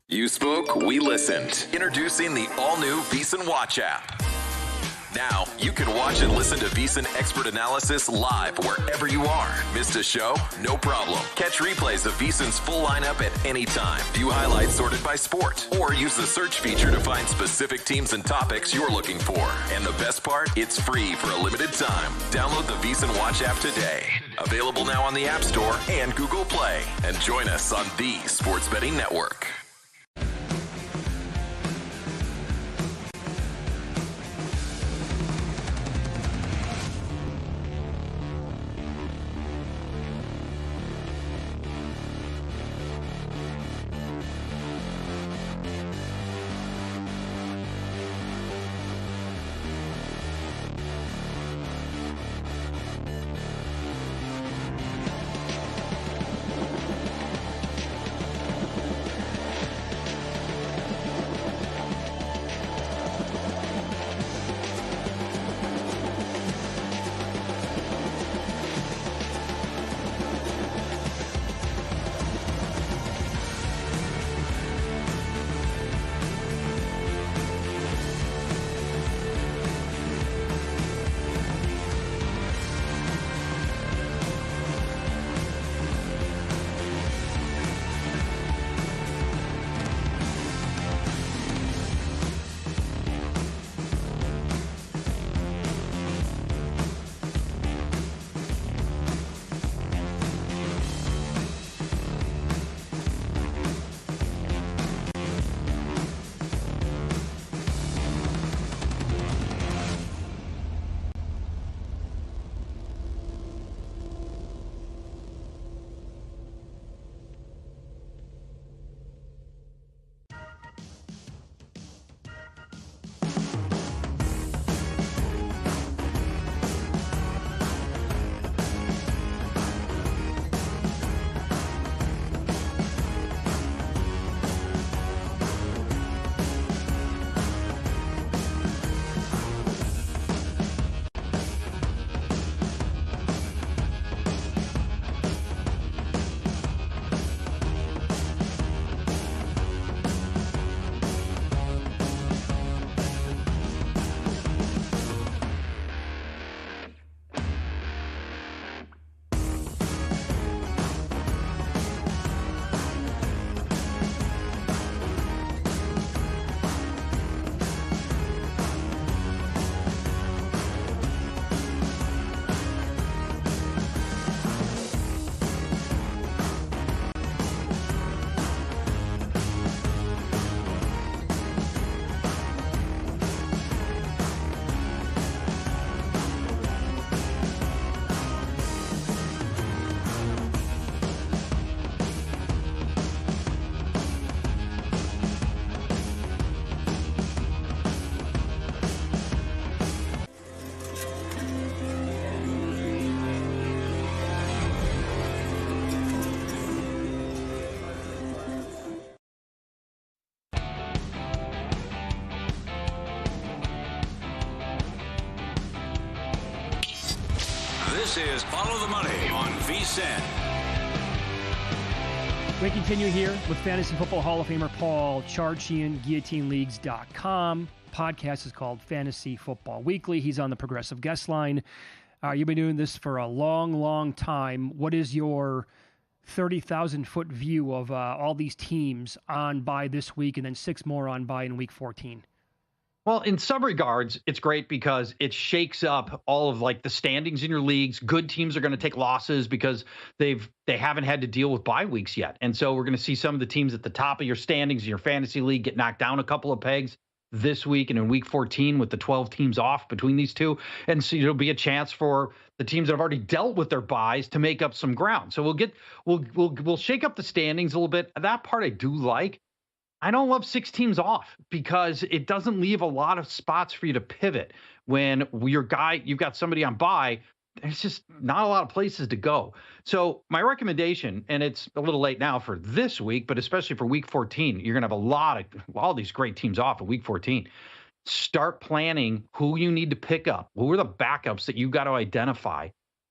You spoke, we listened. Introducing the all-new VSiN Watch app. Now, you can watch and listen to VSiN expert analysis live wherever you are. Missed a show? No problem. Catch replays of VSiN's full lineup at any time. View highlights sorted by sport. Or use the search feature to find specific teams and topics you're looking for. And the best part? It's free for a limited time. Download the VSiN Watch app today. Available now on the App Store and Google Play. And join us on the Sports Betting Network. This is Follow the Money on VSiN. We continue here with Fantasy Football Hall of Famer Paul Charchian, GuillotineLeagues.com. Podcast is called Fantasy Football Weekly. He's on the Progressive Guest Line. You've been doing this for a long, long time. What is your 30,000-foot view of all these teams on bye this week and then 6 more on bye in Week 14? Well, in some regards, it's great because it shakes up all of like the standings in your leagues. Good teams are going to take losses because they haven't had to deal with bye weeks yet. And so we're going to see some of the teams at the top of your standings in your fantasy league get knocked down a couple of pegs this week and in Week 14 with the 12 teams off between these two. And so it'll be a chance for the teams that have already dealt with their byes to make up some ground. So we'll shake up the standings a little bit. That part I do like. I don't love 6 teams off because it doesn't leave a lot of spots for you to pivot. When you've got somebody on bye, there's just not a lot of places to go. So my recommendation, and it's a little late now for this week, but especially for Week 14, you're going to have all these great teams off of Week 14. Start planning who you need to pick up. Who are the backups that you've got to identify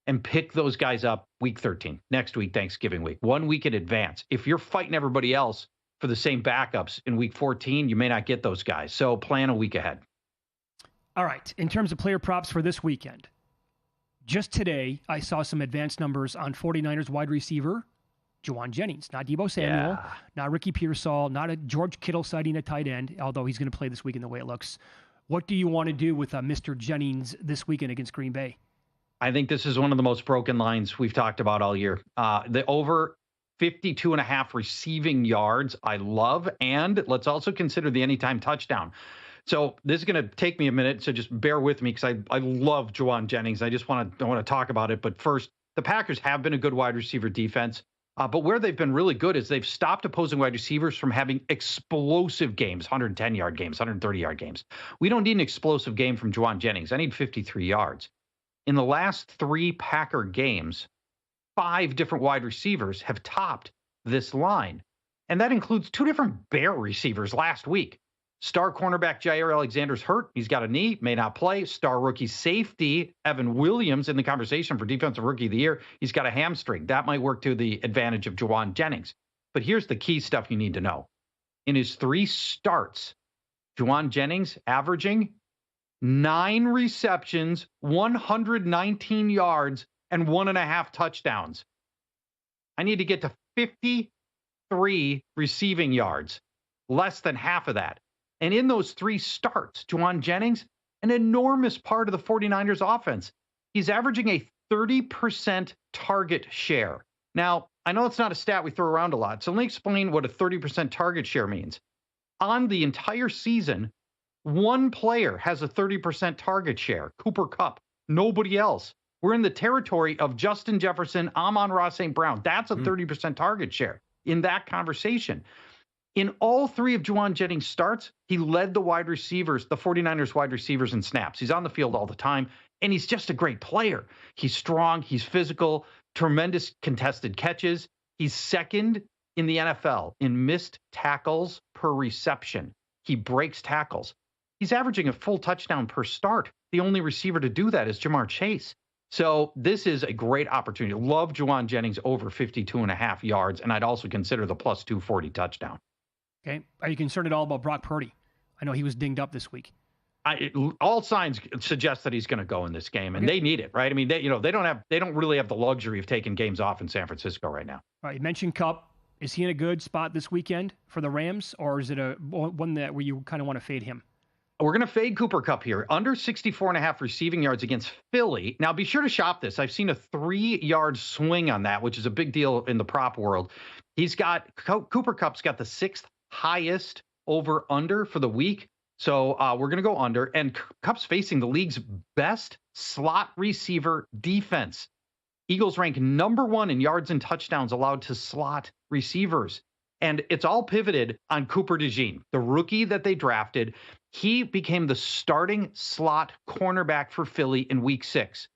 and pick those guys up Week 13, next week, Thanksgiving week, 1 week in advance. If you're fighting everybody else for the same backups in Week 14, you may not get those guys. So plan a week ahead. All right. In terms of player props for this weekend, just today, I saw some advanced numbers on 49ers wide receiver, Juwan Jennings, not Deebo Samuel, not Ricky Pearsall, not a George Kittle sighting a tight end, although he's going to play this weekend the way it looks. What do you want to do with Mr. Jennings this weekend against Green Bay? I think this is one of the most broken lines we've talked about all year. The over 52.5 receiving yards, I love. And let's also consider the anytime touchdown. So this is going to take me a minute, so just bear with me because I love Juwan Jennings. I want to talk about it. But first, the Packers have been a good wide receiver defense. But where they've been really good is they've stopped opposing wide receivers from having explosive games, 110-yard games, 130-yard games. We don't need an explosive game from Juwan Jennings. I need 53 yards. In the last 3 Packer games, 5 different wide receivers have topped this line. And that includes 2 different Bear receivers last week. Star cornerback Jair Alexander's hurt. He's got a knee, may not play. Star rookie safety Evan Williams in the conversation for Defensive Rookie of the Year. He's got a hamstring. That might work to the advantage of Juwan Jennings. But here's the key stuff you need to know. In his 3 starts, Juwan Jennings averaging 9 receptions, 119 yards, and 1.5 touchdowns. I need to get to 53 receiving yards, less than half of that. And in those 3 starts, Juwan Jennings, an enormous part of the 49ers offense. He's averaging a 30% target share. Now, I know it's not a stat we throw around a lot, so let me explain what a 30% target share means. On the entire season, 1 player has a 30% target share, Cooper Kupp, nobody else. We're in the territory of Justin Jefferson, Amon-Ra St. Brown. That's a 30% target share in that conversation. In all 3 of Juwan Jennings' starts, he led the 49ers wide receivers in snaps. He's on the field all the time, and he's just a great player. He's strong, he's physical, tremendous contested catches. He's second in the NFL in missed tackles per reception. He breaks tackles. He's averaging a full touchdown per start. The only receiver to do that is Jamar Chase. So this is a great opportunity. Love Juwan Jennings over 52.5 yards, and I'd also consider the plus 240 touchdown. Okay. Are you concerned at all about Brock Purdy? I know he was dinged up this week. All signs suggest that he's going to go in this game, and they need it, right? I mean, they don't really have the luxury of taking games off in San Francisco right now. All right. You mentioned Kupp. Is he in a good spot this weekend for the Rams, or is it one where you kind of want to fade him? We're going to fade Cooper Kupp here. Under 64.5 receiving yards against Philly. Now, be sure to shop this. I've seen a 3-yard swing on that, which is a big deal in the prop world. Cooper Kupp's got the 6th highest over-under for the week. So we're going to go under. And Kupp's facing the league's best slot receiver defense. Eagles rank number 1 in yards and touchdowns allowed to slot receivers. And it's all pivoted on Cooper DeJean, the rookie that they drafted. He became the starting slot cornerback for Philly in Week 6.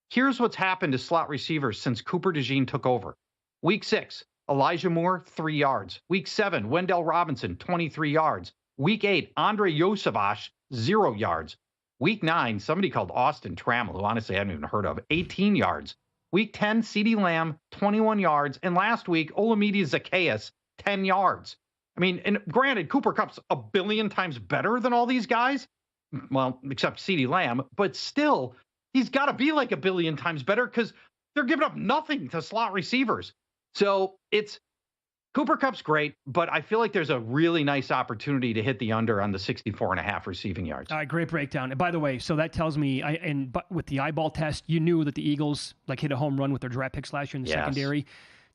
Here's what's happened to slot receivers since Cooper DeJean took over. Week 6, Elijah Moore, 3 yards. Week 7, Wendell Robinson, 23 yards. Week 8, Andre Yosavash, 0 yards. Week 9, somebody called Austin Trammell, who honestly I hadn't even heard of, 18 yards. Week 10, CeeDee Lamb, 21 yards. And last week, Olamide Zaccheaus, 10 yards. I mean, and granted, Cooper Kupp's a billion times better than all these guys. Well, except CeeDee Lamb. But still, he's got to be like a billion times better because they're giving up nothing to slot receivers. So it's Cooper Kupp's great, but I feel like there's a really nice opportunity to hit the under on the 64.5 receiving yards. All right, great breakdown. And by the way, so that tells me, but with the eyeball test, you knew that the Eagles hit a home run with their draft picks last year in the secondary.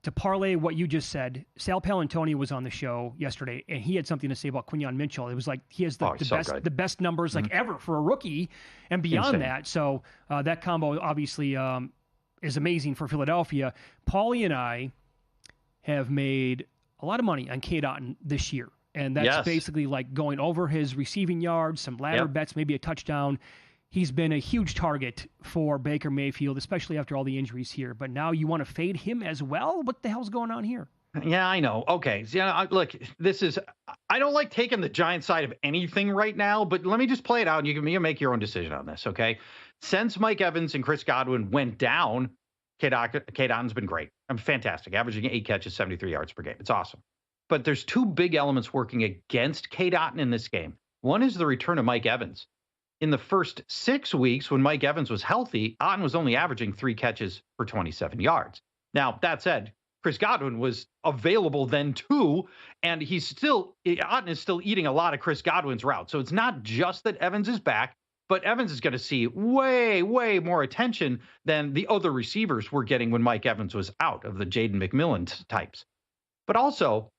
To parlay what you just said, Sal Paolantonio was on the show yesterday, and he had something to say about Quinyon Mitchell. It was like he has the best numbers ever for a rookie, and beyond that. So that combo obviously is amazing for Philadelphia. Paulie and I have made a lot of money on Cade Otton this year. And that's basically like going over his receiving yards, some ladder bets, maybe a touchdown. He's been a huge target for Baker Mayfield, especially after all the injuries here. But now you want to fade him as well? What the hell's going on here? Yeah, I know. Okay. So, look, I don't like taking the Giants side of anything right now, but let me just play it out and you can make your own decision on this, okay? Since Mike Evans and Chris Godwin went down, Cade Otton's been great. Fantastic. Averaging 8 catches, 73 yards per game. It's awesome. But there's two big elements working against Cade Otton in this game. One is the return of Mike Evans. In the first 6 weeks, when Mike Evans was healthy, Otton was only averaging 3 catches for 27 yards. Now, that said, Chris Godwin was available then too, and Otton is still eating a lot of Chris Godwin's routes. So it's not just that Evans is back, but Evans is going to see way, way more attention than the other receivers were getting when Mike Evans was out, of the Jaden McMillan types. But also,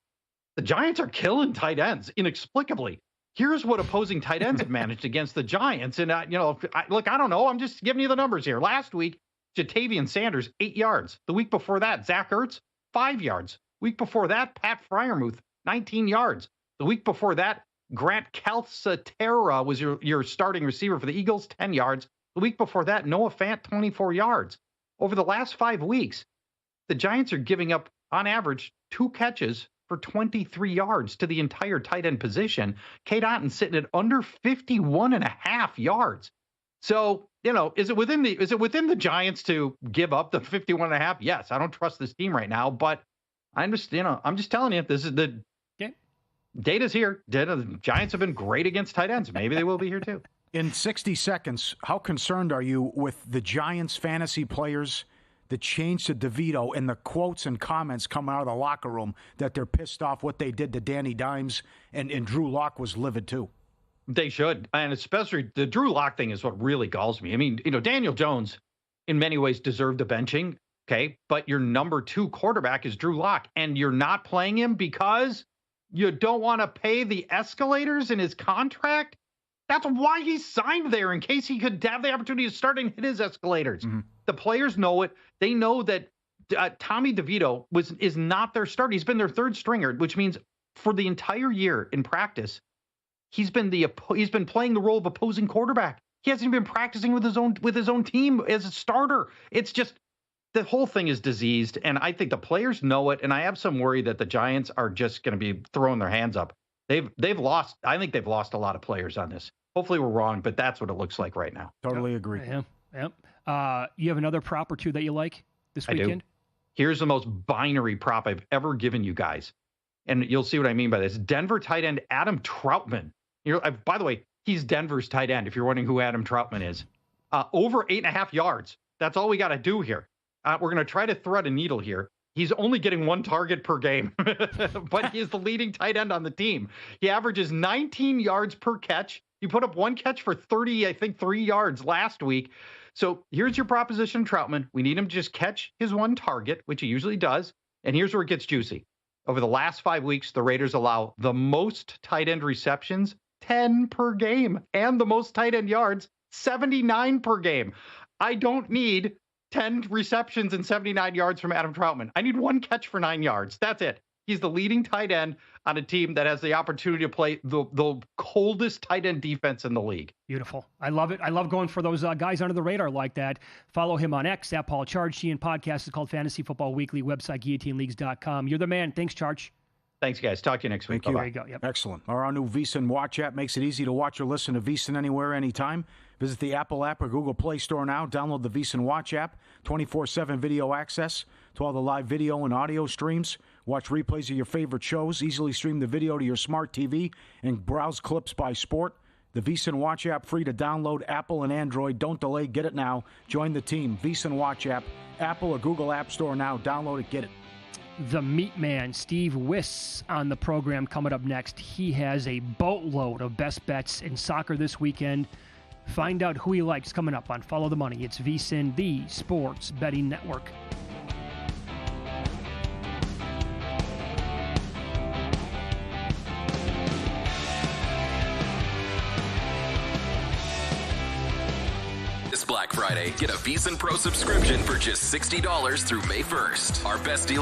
the Giants are killing tight ends inexplicably. Here's what opposing tight ends have managed against the Giants. And, I don't know. I'm just giving you the numbers here. Last week, Jatavian Sanders, 8 yards. The week before that, Zach Ertz, 5 yards. Week before that, Pat Freiermuth, 19 yards. The week before that, Grant Calcaterra was your starting receiver for the Eagles, 10 yards. The week before that, Noah Fant, 24 yards. Over the last 5 weeks, the Giants are giving up, on average, 2 catches for 23 yards to the entire tight end position. Cade Otton sitting at under 51.5 yards. So, is it within the Giants to give up the 51.5? Yes, I don't trust this team right now, but I'm just telling you, this is the data's here. The Giants have been great against tight ends. Maybe they will be here too. In 60 seconds, how concerned are you with the Giants fantasy players, the change to DeVito, and the quotes and comments coming out of the locker room that they're pissed off what they did to Danny Dimes, and Drew Lock was livid too? They should. And especially the Drew Lock thing is what really galls me. I mean, Daniel Jones in many ways deserved a benching, okay? But your number 2 quarterback is Drew Lock, and you're not playing him because you don't want to pay the escalators in his contract? That's why he signed there, in case he could have the opportunity to start and hit his escalators. Mm-hmm. The players know it. They know that Tommy DeVito is not their starter. He's been their 3rd stringer, which means for the entire year in practice, he's been playing the role of opposing quarterback. He hasn't even been practicing with his own team as a starter. It's just, the whole thing is diseased, and I think the players know it, and I have some worry that the Giants are just going to be throwing their hands up. They've lost. I think they've lost a lot of players on this. Hopefully we're wrong, but that's what it looks like right now. Totally agree. Yep. You have another prop or two that you like this weekend? I do. Here's the most binary prop I've ever given you guys, and you'll see what I mean by this. Denver tight end Adam Troutman. By the way, he's Denver's tight end, if you're wondering who Adam Troutman is. Over 8.5 yards. That's all we got to do here. We're going to try to thread a needle here. He's only getting 1 target per game, but he's the leading tight end on the team. He averages 19 yards per catch. He put up 1 catch for 3 yards last week. So here's your proposition, Troutman. We need him to just catch his 1 target, which he usually does. And here's where it gets juicy. Over the last 5 weeks, the Raiders allow the most tight end receptions, 10 per game, and the most tight end yards, 79 per game. I don't need 10 receptions and 79 yards from Adam Troutman. I need 1 catch for 9 yards. That's it. He's the leading tight end on a team that has the opportunity to play the coldest tight end defense in the league. Beautiful. I love it. I love going for those guys under the radar like that. Follow him on X, at Paul Charge. And podcast is called Fantasy Football Weekly, website guillotineleagues.com. You're the man. Thanks, Charge. Thanks, guys. Talk to you next week. Thank you. There you go. Yep. Excellent. Our new VSiN Watch app makes it easy to watch or listen to VSiN anywhere, anytime. Visit the Apple app or Google Play Store now. Download the VSiN Watch app. 24/7 video access to all the live video and audio streams. Watch replays of your favorite shows. Easily stream the video to your smart TV and browse clips by sport. The VSiN Watch app, free to download, Apple and Android. Don't delay. Get it now. Join the team. VSiN Watch app, Apple or Google App Store now. Download it. Get it. The Meat Man, Steve Wiss, on the program coming up next. He has a boatload of best bets in soccer this weekend. Find out who he likes coming up on Follow the Money. It's VSiN, the Sports Betting Network. This Black Friday, get a VSiN Pro subscription for just $60 through May 1st. Our best deal